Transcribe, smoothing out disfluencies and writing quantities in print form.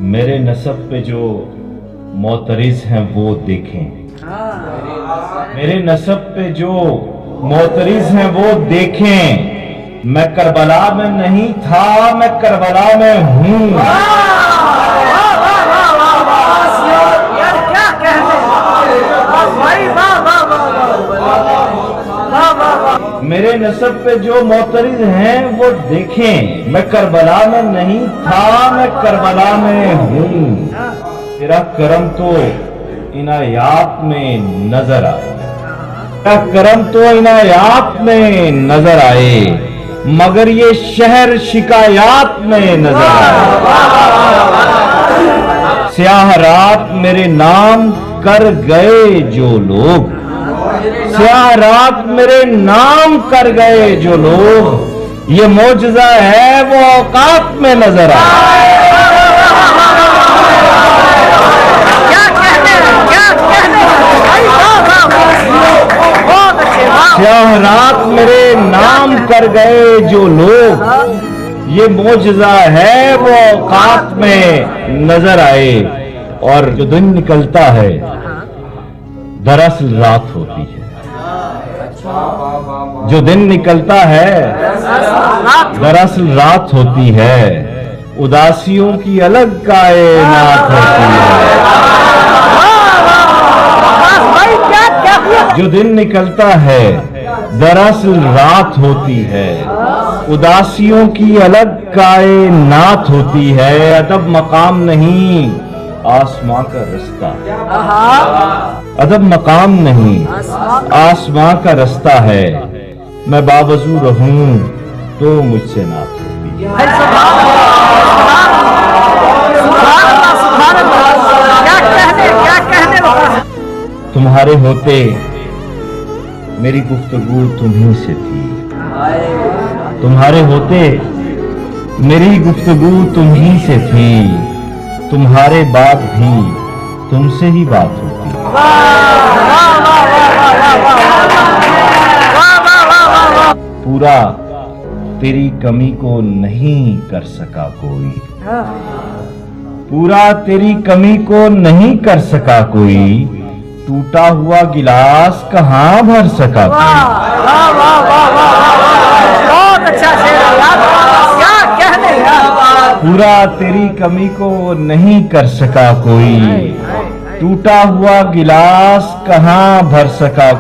मेरे नसब पे जो मोतरिज हैं वो देखें, मेरे नसब पे जो मोतरिज हैं वो देखें। मैं करबला में नहीं था, मैं करबला में हूँ। मेरे नसब पे जो मोतरिज हैं वो देखें, मैं करबला में नहीं था, मैं करबला में हूँ। तेरा करम तो इनायात में नजर आए, तेरा करम तो इनायात में नजर आए, मगर ये शहर शिकायत में नजर आए। स्याह रात मेरे नाम कर गए जो लोग, स्याह रात मेरे नाम कर गए जो लोग, ये मौजज़ा है वो औकात में नजर आए। स्याह रात मेरे नाम कर गए जो लोग, ये मौजज़ा है वो औकात में नजर आए। और जो दिन निकलता है दरअसल रात होती है, जो दिन निकलता है दरअसल रात होती है। उदासियों की अलग कायनात होती है। जो दिन निकलता है दरअसल रात होती है, उदासियों की अलग कायनात होती है। अदब मकाम नहीं आसमां का रास्ता, अदब मकाम नहीं आसमां का रास्ता है। मैं बावजू रहूं तो मुझसे नात होती है। तुम्हारे होते मेरी गुफ्तगू तुम्हीं से थी, तुम्हारे होते मेरी गुफ्तगू तुम्हीं से थी, तुम्हारे बाद भी तुमसे ही बात होती। पूरा तेरी कमी को नहीं कर सका कोई, पूरा तेरी कमी को नहीं कर सका कोई, टूटा हुआ गिलास कहाँ भर सका कोई। बहुत अच्छा शेर है यार, क्या कहने यार। पूरा तेरी कमी को नहीं कर सका कोई, टूटा हुआ गिलास कहाँ भर सका